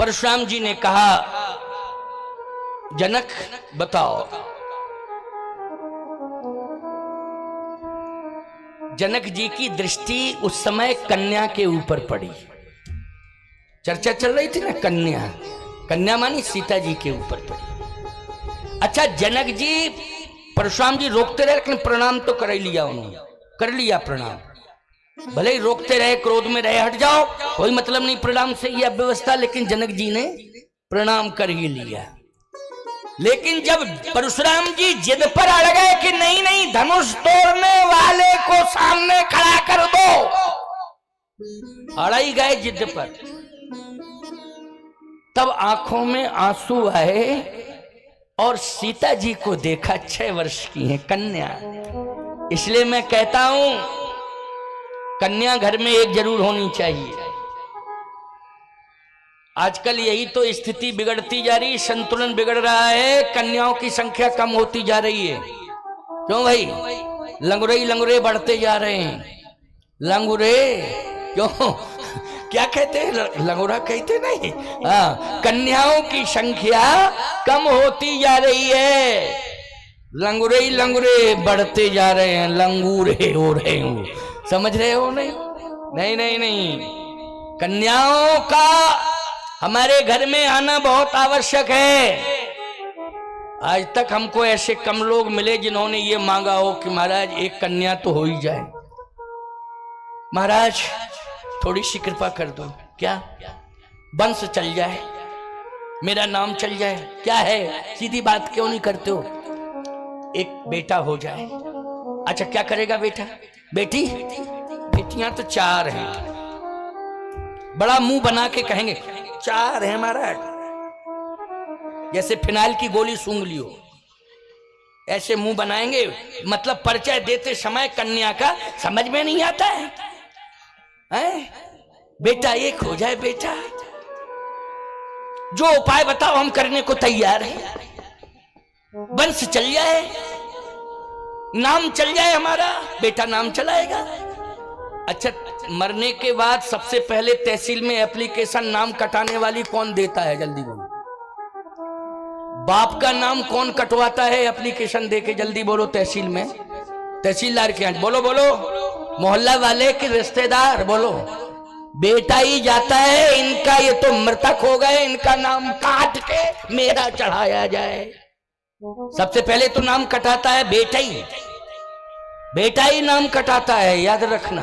परशुराम जी ने कहा, जनक बताओ। जनक जी की दृष्टि उस समय कन्या के ऊपर पड़ी। चर्चा चल रही थी ना, कन्या, कन्या मानी सीता जी के ऊपर पड़ी। अच्छा, जनक जी, परशुराम जी रोकते रहे, लेकिन प्रणाम तो कर लिया उन्होंने, कर लिया प्रणाम। भले ही रोकते रहे, क्रोध में रहे, हट जाओ, कोई मतलब नहीं प्रणाम से, यह व्यवस्था, लेकिन जनक जी ने प्रणाम कर ही लिया। लेकिन जब परशुराम जी जिद पर अड़ गए कि नहीं नहीं, धनुष तोड़ने वाले को सामने खड़ा कर दो, अड़ ही गए जिद पर, तब आंखों में आंसू आए और सीता जी को देखा, 6 वर्ष की है कन्या। इसलिए मैं कहता हूं, कन्या घर में एक जरूर होनी चाहिए। आजकल यही तो स्थिति बिगड़ती जा रही, संतुलन बिगड़ रहा है, कन्याओं की संख्या कम होती जा रही है। क्यों भाई? लंगुरे ही लंगुरे बढ़ते जा रहे हैं। लंगुरे क्यों? क्या कहते हैं? लंगुरा कहते नहीं। हाँ, कन्याओं की संख्या कम होती जा रही है, लंगुरे ही लंगुरे बढ़ते जा रहे हैं, लंगूरे हो रहे हो, समझ रहे हो? नहीं नहीं नहीं नहीं, कन्याओं का हमारे घर में आना बहुत आवश्यक है। आज तक हमको ऐसे कम लोग मिले जिन्होंने ये मांगा हो कि महाराज एक कन्या तो हो ही जाए, महाराज थोड़ी सी कृपा कर दो, क्या वंश चल जाए, मेरा नाम चल जाए। क्या है, सीधी बात क्यों नहीं करते हो? एक बेटा हो जाए। अच्छा, क्या करेगा बेटा? बेटी? बेटियां तो 4 हैं। बड़ा मुंह बना के कहेंगे 4 है महाराज, जैसे फिनाइल की गोली सूंघ लियो, ऐसे मुंह बनाएंगे। मतलब परिचय देते समय कन्या का समझ में नहीं आता है, बेटा एक हो जाए, बेटा जो उपाय बताओ हम करने को तैयार हैं। वंश चल जाए, नाम चल जाए हमारा, बेटा नाम चलाएगा। अच्छा, मरने के बाद सबसे पहले तहसील में एप्लीकेशन नाम कटाने वाली कौन देता है? जल्दी बोलो। बाप का नाम कौन कटवाता है एप्लीकेशन देके? जल्दी बोलो। तहसील में, तहसीलदार के यहाँ। बोलो बोलो। मोहल्ला वाले के रिश्तेदार? बोलो। बेटा ही जाता है, इनका ये तो मृतक हो गए, इनका नाम काट के मेरा चढ़ाया जाए। सबसे पहले तो नाम कटाता है बेटा ही, बेटा ही नाम कटाता है, याद रखना।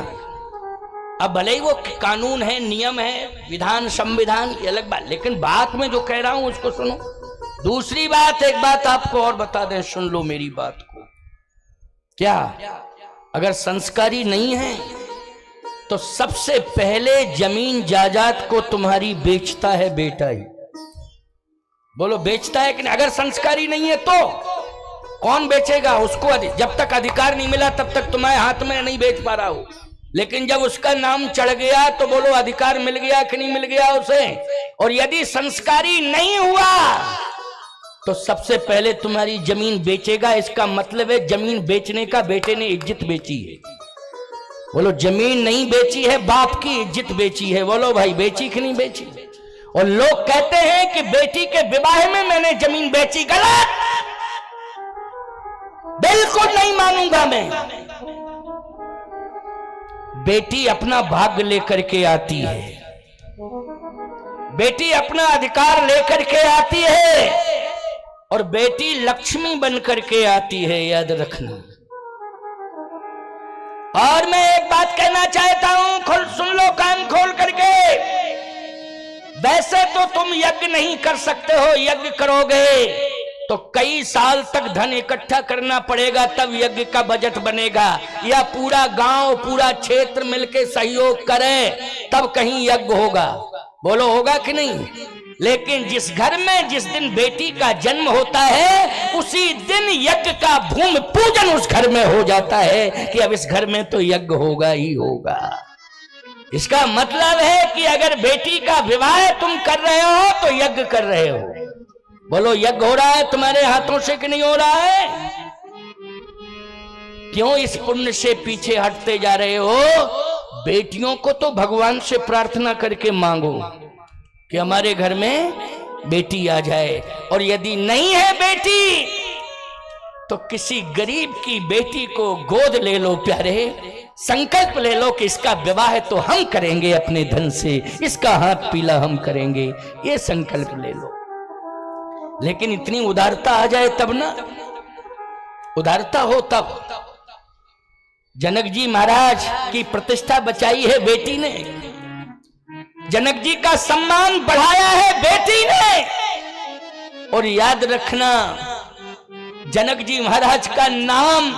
अब भले ही वो कानून है, नियम है, विधान संविधान, ये अलग बात, लेकिन बात में जो कह रहा हूं उसको सुनो। दूसरी बात, एक बात आपको और बता दें, सुन लो मेरी बात को। क्या अगर संस्कारी नहीं है तो सबसे पहले जमीन जायदाद को तुम्हारी बेचता है बेटा ही। बोलो, बेचता है कि नहीं? अगर संस्कारी नहीं है तो कौन बेचेगा उसको? जब तक अधिकार नहीं मिला तब तक तुम्हारे हाथ में नहीं बेच पा रहा हो, लेकिन जब उसका नाम चढ़ गया तो बोलो अधिकार मिल गया कि नहीं मिल गया उसे? और यदि संस्कारी नहीं हुआ तो सबसे पहले तुम्हारी जमीन बेचेगा। इसका मतलब है जमीन बेचने का बेटे ने इज्जत बेची है। बोलो, जमीन नहीं बेची है, बाप की इज्जत बेची है। बोलो भाई, बेची कि नहीं बेची? और लोग कहते हैं कि बेटी के विवाह में मैंने जमीन बेची। गलत, बिल्कुल नहीं मानूंगा मैं। बेटी अपना भाग्य लेकर के आती है, बेटी अपना अधिकार लेकर के आती है, और बेटी लक्ष्मी बन करके आती है, याद रखना। और मैं एक बात कहना चाहता हूं, खुल सुन लो कान खोल करके। वैसे तो तुम यज्ञ नहीं कर सकते हो, यज्ञ करोगे तो कई साल तक धन इकट्ठा करना पड़ेगा, तब यज्ञ का बजट बनेगा, या पूरा गांव पूरा क्षेत्र मिलके सहयोग करे तब कहीं यज्ञ होगा। बोलो, होगा कि नहीं? लेकिन जिस घर में जिस दिन बेटी का जन्म होता है उसी दिन यज्ञ का भूमि पूजन उस घर में हो जाता है कि अब इस घर में तो यज्ञ होगा ही होगा। इसका मतलब है कि अगर बेटी का विवाह तुम कर रहे हो तो यज्ञ कर रहे हो। बोलो, यज्ञ हो रहा है तुम्हारे हाथों से कि नहीं हो रहा है? क्यों इस पुण्य से पीछे हटते जा रहे हो? बेटियों को तो भगवान से प्रार्थना करके मांगो, कि हमारे घर में बेटी आ जाए, और यदि नहीं है बेटी तो किसी गरीब की बेटी को गोद ले लो प्यारे, संकल्प ले लो कि इसका विवाह तो हम करेंगे अपने धन से, इसका हाथ पीला हम करेंगे, ये संकल्प ले लो। लेकिन इतनी उदारता आ जाए तब ना, उदारता हो तब। जनक जी महाराज की प्रतिष्ठा बचाई है बेटी ने, जनक जी का सम्मान बढ़ाया है बेटी ने। और याद रखना, जनक जी महाराज का नाम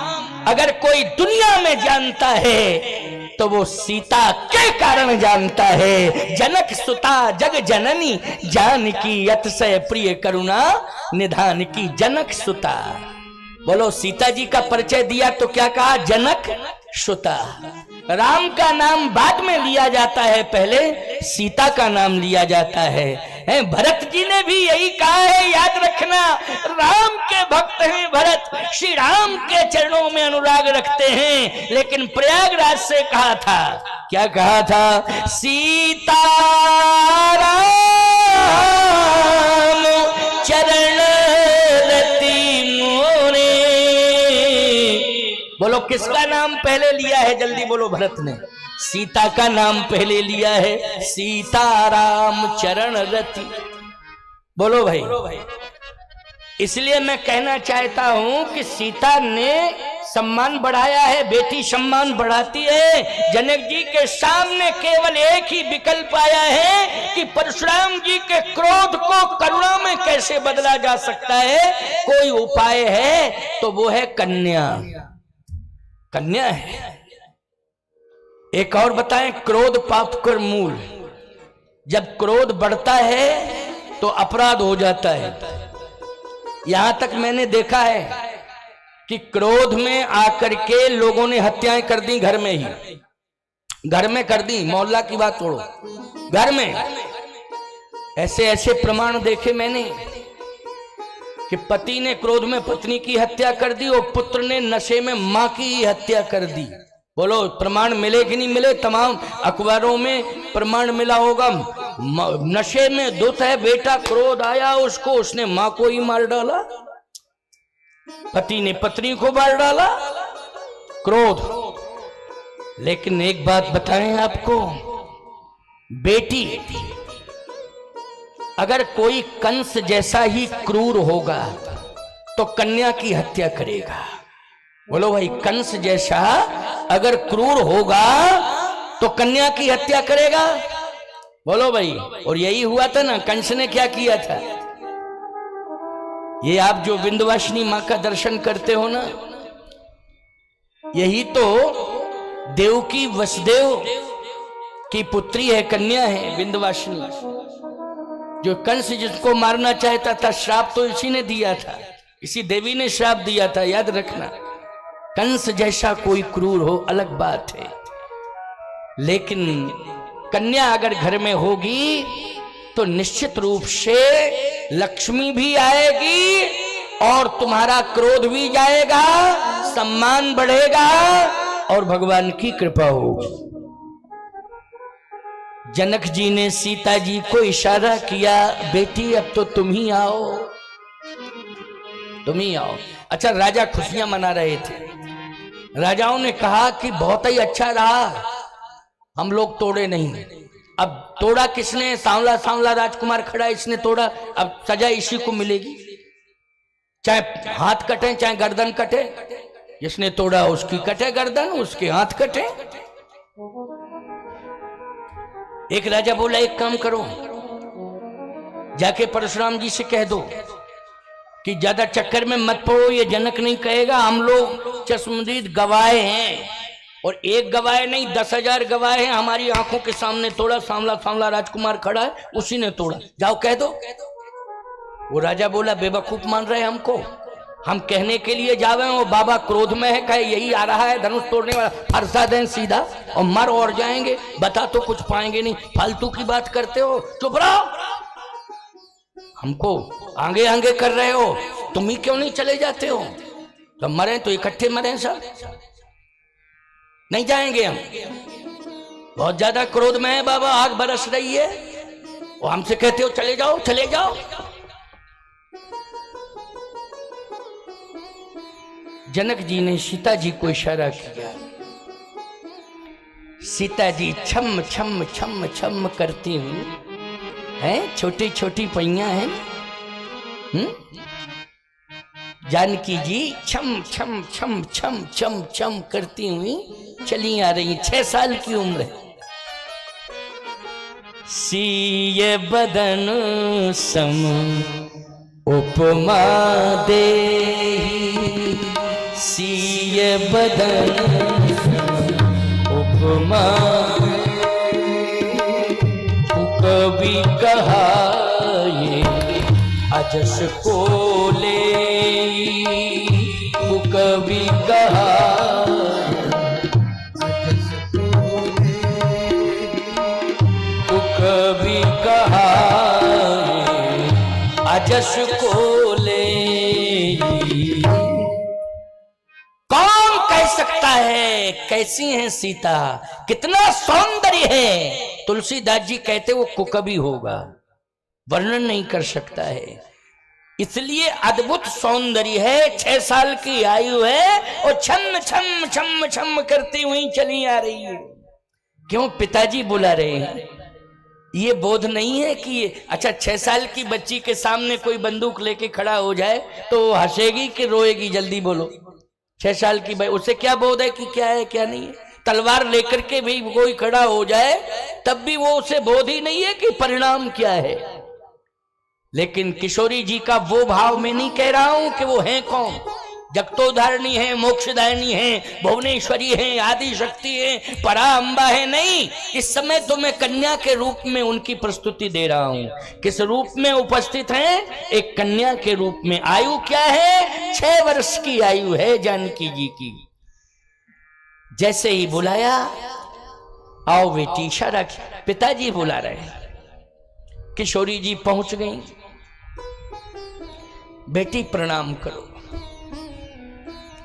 अगर कोई दुनिया में जानता है तो वो सीता के कारण जानता है। जनक सुता जग जननी जानकी अतिशय प्रिय करुणा निधान की। जनक सुता, बोलो सीता जी का परिचय दिया तो क्या कहा? जनक सुता। राम का नाम बाद में लिया जाता है, पहले सीता का नाम लिया जाता है। भरत जी ने भी यही कहा है, याद रखना, राम के भक्त हैं भरत, श्री राम के चरणों में अनुराग रखते हैं। लेकिन प्रयागराज से कहा था, क्या कहा था? सीता राम चरण रति मोरे। बोलो किसका नाम पहले लिया है? जल्दी बोलो। भरत ने सीता का नाम पहले लिया है, सीताराम चरण रति। बोलो भाई। इसलिए मैं कहना चाहता हूं कि सीता ने सम्मान बढ़ाया है, बेटी सम्मान बढ़ाती है। जनक जी के सामने केवल एक ही विकल्प आया है कि परशुराम जी के क्रोध को करुणा में कैसे बदला जा सकता है। कोई उपाय है तो वो है कन्या। कन्या है। एक और बताएं, क्रोध पाप कर मूल। जब क्रोध बढ़ता है तो अपराध हो जाता है। यहां तक मैंने देखा है कि क्रोध में आकर के लोगों ने हत्याएं कर दी, घर में ही, घर में कर दी। मोहल्ला की बात छोड़ो, घर में ऐसे ऐसे प्रमाण देखे मैंने कि पति ने क्रोध में पत्नी की हत्या कर दी और पुत्र ने नशे में मां की हत्या कर दी। बोलो प्रमाण मिले कि नहीं मिले? तमाम अखबारों में प्रमाण मिला होगा। नशे में धुत है बेटा, क्रोध आया उसको, उसने मां को ही मार डाला, पति ने पत्नी को मार डाला, क्रोध। लेकिन एक बात बताएं आपको, बेटी अगर कोई कंस जैसा ही क्रूर होगा तो कन्या की हत्या करेगा। बोलो भाई, कंस जैसा अगर क्रूर होगा तो कन्या की हत्या करेगा। बोलो भाई। और यही हुआ था ना, कंस ने क्या किया था? ये आप जो विंध्यवासिनी मां का दर्शन करते हो ना, यही तो देवकी वसुदेव की पुत्री है, कन्या है विंध्यवासिनी। जो कंस जिसको मारना चाहता था, श्राप तो इसी ने दिया था, इसी देवी ने श्राप दिया था, याद रखना। कंस जैसा कोई क्रूर हो अलग बात है, लेकिन कन्या अगर घर में होगी तो निश्चित रूप से लक्ष्मी भी आएगी और तुम्हारा क्रोध भी जाएगा, सम्मान बढ़ेगा और भगवान की कृपा होगी। जनक जी ने सीता जी को इशारा किया, बेटी अब तो तुम ही आओ, तुम ही आओ। अच्छा, राजा खुशियां मना रहे थे। राजाओं ने कहा कि बहुत ही अच्छा रहा, हम लोग तोड़े नहीं। अब तोड़ा किसने? सांवला सांवला राजकुमार खड़ा, इसने तोड़ा, अब सजा इसी को मिलेगी। चाहे हाथ कटे चाहे गर्दन कटे, जिसने तोड़ा उसकी कटे गर्दन, उसके हाथ कटे। एक राजा बोला, एक काम करो, जाके परशुराम जी से कह दो कि ज्यादा चक्कर में मत पड़ो, ये जनक नहीं कहेगा, हम लोग चश्मदीद गवाह हैं, और एक गवाह नहीं 10,000 गवाह हैं। हमारी आंखों के सामने तोड़ा, सांवला सांवला राजकुमार खड़ा है, उसी ने तोड़ा, जाओ कह दो। वो राजा बोला, बेवकूफ मान रहे हमको, हम कहने के लिए जावे, वो बाबा क्रोध में है, कहे यही आ रहा है धनुष तोड़ने वाला, फरसा दें सीधा और मर और जाएंगे, बता तो कुछ पाएंगे नहीं, फालतू की बात करते हो, चुप रहो, हमको आगे आगे कर रहे हो, तुम ही क्यों नहीं चले जाते हो? तो मरे तो इकट्ठे मरे सब, नहीं जाएंगे हम, बहुत ज्यादा क्रोध में है बाबा, आग बरस रही है। वो हमसे कहते हो चले जाओ चले जाओ। जनक जी ने सीता जी को इशारा किया। सीता जी छम छम छम छम करती हुई हैं, छोटी छोटी पैया हैं। जानकी जी छम छम छम छम छम छम करती हुई चली आ रही। 6 साल की उम्र है। सीय बदन सम उपमा देहि, सीय बदन उपमा। कभी कहा ये अजस को ले, कभी कहा कभी कहा अजस को ले। कौन कह सकता है कैसी है सीता, कितना सौंदर्य है। तुलसीदास जी कहते वो कुकवि होगा, वर्णन नहीं कर सकता है। इसलिए अद्भुत सौंदर्य है। 6 साल की आयु है और छम छम छम छम करती हुई चली आ रही है। क्यों? पिताजी बुला रहे हैं। ये बोध नहीं है कि अच्छा 6 साल की बच्ची के सामने कोई बंदूक लेके खड़ा हो जाए तो वो हंसेगी कि रोएगी? जल्दी बोलो। 6 साल की भाई, उसे क्या बोध है कि क्या है क्या नहीं है? तलवार लेकर के भी कोई खड़ा हो जाए तब भी वो उसे बोध ही नहीं है कि परिणाम क्या है। लेकिन किशोरी जी का वो भाव मैं नहीं कह रहा हूं कि वो है कौन। जगतोधारिणी है, मोक्षदायिनी है, भुवनेश्वरी है, आदि शक्ति है, परा अंबा है। नहीं, इस समय तो मैं कन्या के रूप में उनकी प्रस्तुति दे रहा हूं। किस रूप में उपस्थित हैं? एक कन्या के रूप में। आयु क्या है? 6 वर्ष की आयु है जानकी जी की। जैसे ही बुलाया, आओ बेटी, इशारा किया। पिताजी बुला रहे हैं। किशोरी जी पहुंच गई। बेटी प्रणाम करो,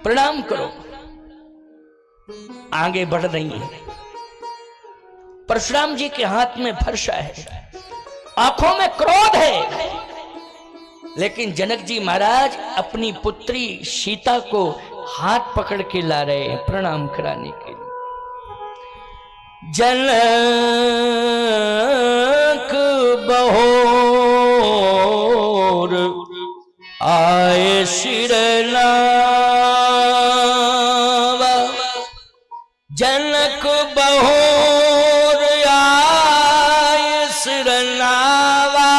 प्रणाम करो। आगे बढ़ रही है। परशुराम जी के हाथ में फरसा है, आंखों में क्रोध है। लेकिन जनक जी महाराज अपनी पुत्री सीता को हाथ पकड़ के ला रहे हैं प्रणाम कराने के लिए। जनक बहोर आए शिरनावा, जनक बहोर आए शिरनावा।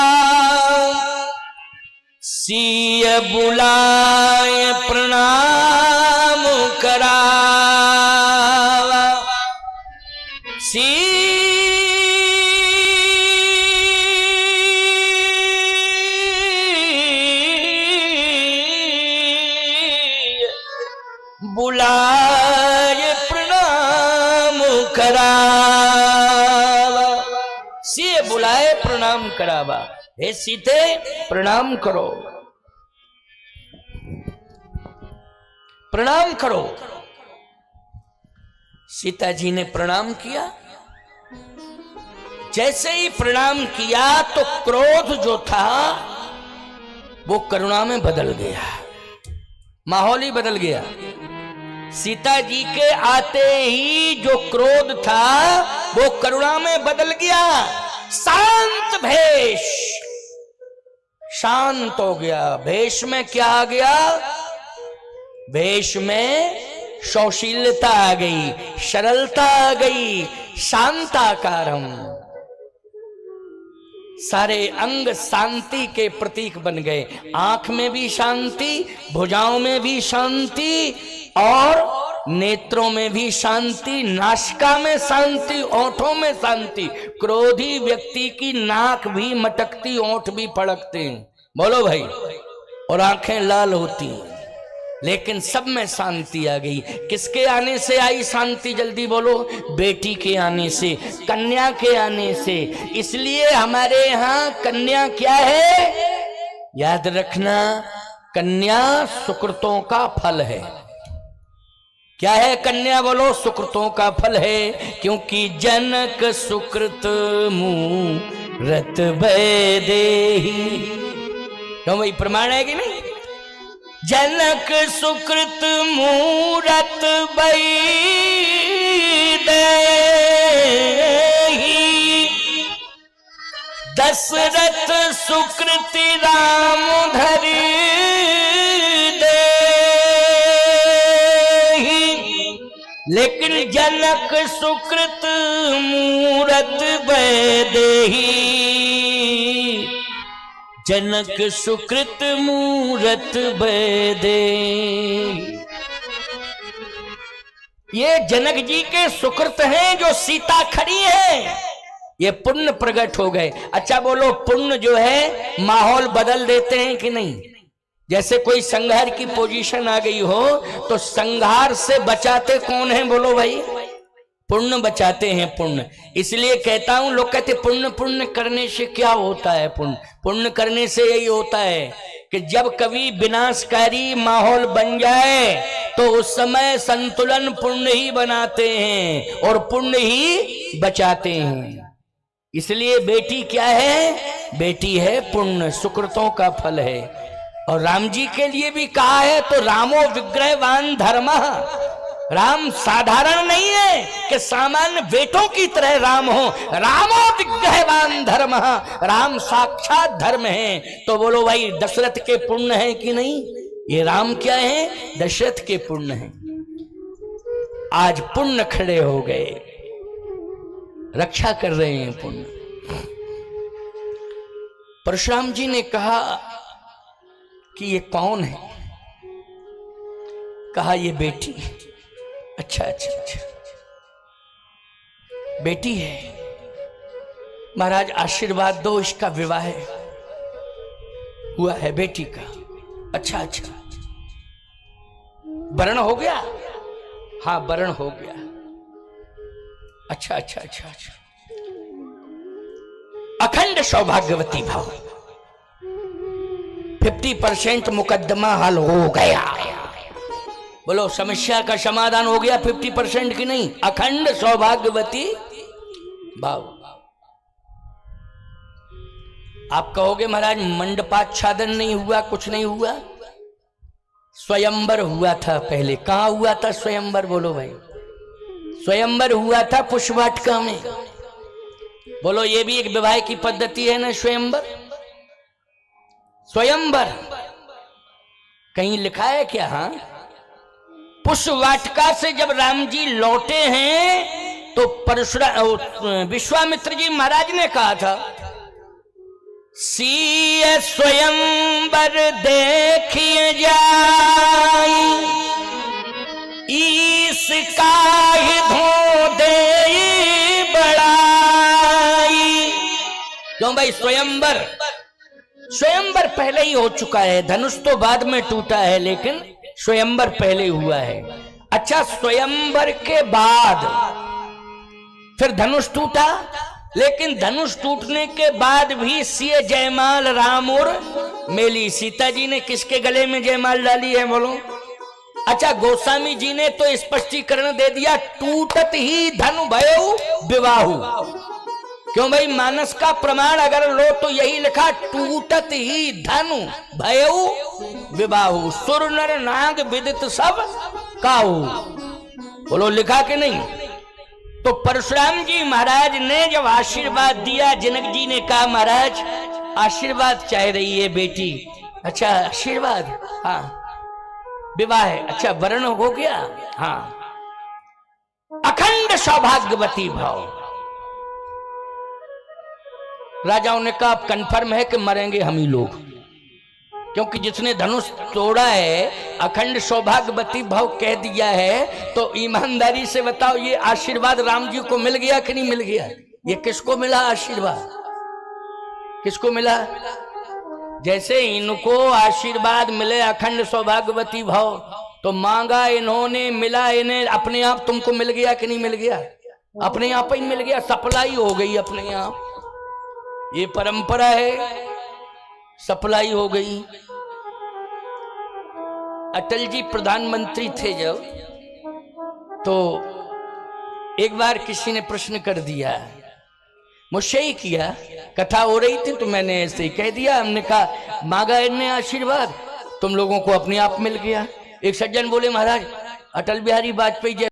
सीय बुलाए प्रणाम करावा। बुलाए प्रणाम करावा। सीए बुलाए प्रणाम करावा। हे सीते प्रणाम करो, प्रणाम करो। सीता जी ने प्रणाम किया। जैसे ही प्रणाम किया तो क्रोध जो था वो करुणा में बदल गया, माहौल ही बदल गया। सीता जी के आते ही जो क्रोध था वो करुणा में बदल गया। शांत भेष, शांत हो गया। भेष में क्या आ गया? भेष में सौशीलता आ गई, सरलता आ गई, शांताकारम। सारे अंग शांति के प्रतीक बन गए। आंख में भी शांति, भुजाओं में भी शांति और नेत्रों में भी शांति, नासिका में शांति, ओंठों में शांति। क्रोधी व्यक्ति की नाक भी मटकती, ओंठ भी फड़कते हैं, बोलो भाई, और आंखें लाल होती हैं, लेकिन सब में शांति आ गई। किसके आने से आई शांति? जल्दी बोलो। बेटी के आने से, कन्या के आने से। इसलिए हमारे यहाँ कन्या क्या है? याद रखना, कन्या सुकृतों का फल है। क्या है कन्या? बोलो। सुकृतों का फल है, क्योंकि जनक सुकृत मुँह रत बैदेही। क्यों भाई, प्रमाण है कि नहीं? जनक सुकृत मूरत बैदेही, दशरथ सुकृति राम धरि देहि। लेकिन जनक सुकृत मूरत बैदेही, जनक सुकृत मूरत बैदेही। ये जनक जी के सुकृत हैं जो सीता खड़ी है, ये पुण्य प्रकट हो गए। अच्छा बोलो, पुण्य जो है माहौल बदल देते हैं कि नहीं? जैसे कोई संघार की पोजीशन आ गई हो तो संघार से बचाते कौन है? बोलो भाई, पुण्य बचाते हैं, पुण्य। इसलिए कहता हूं, लोग कहते पुण्य पुण्य करने से क्या होता है? पुण्य करने से यही होता है कि जब कभी विनाशकारी माहौल बन जाए तो उस समय संतुलन पुण्य ही बनाते हैं और पुण्य ही बचाते हैं। इसलिए बेटी क्या है? बेटी है पुण्य, सुकृतों का फल है। और राम जी के लिए भी कहा है, तो रामो विग्रहवान धर्मः। राम साधारण नहीं है कि सामान्य बेटों की तरह राम हो। रामो विग्रहवान धर्मः, राम साक्षात धर्म है। तो बोलो भाई, दशरथ के पुण्य है कि नहीं? ये राम क्या है? दशरथ के पुण्य है। आज पुण्य खड़े हो गए, रक्षा कर रहे हैं पुण्य। परशुराम जी ने कहा कि ये कौन है? कहा ये बेटी। अच्छा अच्छा अच्छा, बेटी है। महाराज आशीर्वाद दो, इसका विवाह हुआ है बेटी का। अच्छा अच्छा, वरण हो गया? हाँ वरण हो गया। अच्छा अच्छा अच्छा अच्छा, अखंड सौभाग्यवती भाव। 50% मुकदमा हल हो गया। बोलो, समस्या का समाधान हो गया 50% की नहीं? अखंड सौभाग्यवती भाव। आप कहोगे महाराज मंडपाच्छादन नहीं हुआ, कुछ नहीं हुआ। स्वयंवर हुआ था पहले। कहां हुआ था स्वयंवर? बोलो भाई, स्वयंवर हुआ था पुष्पवाटिका में। बोलो, ये भी एक विवाह की पद्धति है ना, स्वयंवर। स्वयंवर कहीं लिखा है क्या? हाँ, पुष्पवाटिका से जब राम जी लौटे हैं तो विश्वामित्र जी महाराज ने कहा था, सीय स्वयंवर देखिए जाई, इसका ही धो दे बड़ाई। क्यों भाई? स्वयंवर पहले ही हो चुका है। धनुष तो बाद में टूटा है, लेकिन स्वयंवर पहले हुआ है। अच्छा, स्वयंवर के बाद फिर धनुष टूटा, लेकिन धनुष टूटने के बाद भी सिए जयमाल राम और मेली। सीता जी ने किसके गले में जयमाल डाली है? बोलो। अच्छा, गोस्वामी जी ने तो स्पष्टीकरण दे दिया, टूटत ही धनु भयो विवाहु। क्यों भाई? मानस का प्रमाण अगर लो तो यही लिखा, टूटत ही धनु भयो विवाहु, सुर नर नाग विदित सब काहू। बोलो, लिखा कि नहीं? तो परशुराम जी महाराज ने जब आशीर्वाद दिया, जनक जी ने कहा महाराज आशीर्वाद चाह रही है बेटी। अच्छा, आशीर्वाद? हाँ, विवाह है। अच्छा, वर्ण हो गया? हाँ। अखंड सौभाग्यवती भाव। राजाओं ने कहा, अब कंफर्म है कि मरेंगे हम ही लोग, क्योंकि जिसने धनुष तोड़ा है, अखंड सौभाग्यवती भाव कह दिया है, तो ईमानदारी से बताओ, ये आशीर्वाद राम जी को मिल गया कि नहीं मिल गया? ये किसको मिला आशीर्वाद? किसको मिला? जैसे इनको आशीर्वाद मिले अखंड सौभाग्यवती भाव, तो मांगा इन्होंने, मिला इन्हें, अपने आप तुमको मिल गया कि नहीं मिल गया? अपने आप ही मिल गया, सप्लाई हो गई अपने आप। ये परंपरा है, सप्लाई हो गई। अटल जी प्रधानमंत्री थे जब, तो एक बार किसी ने प्रश्न कर दिया मुझसे ही किया, कथा हो रही थी तो मैंने ऐसे ही कह दिया। हमने कहा मांगा इनने आशीर्वाद, तुम लोगों को अपने आप मिल गया। एक सज्जन बोले महाराज अटल बिहारी वाजपेयी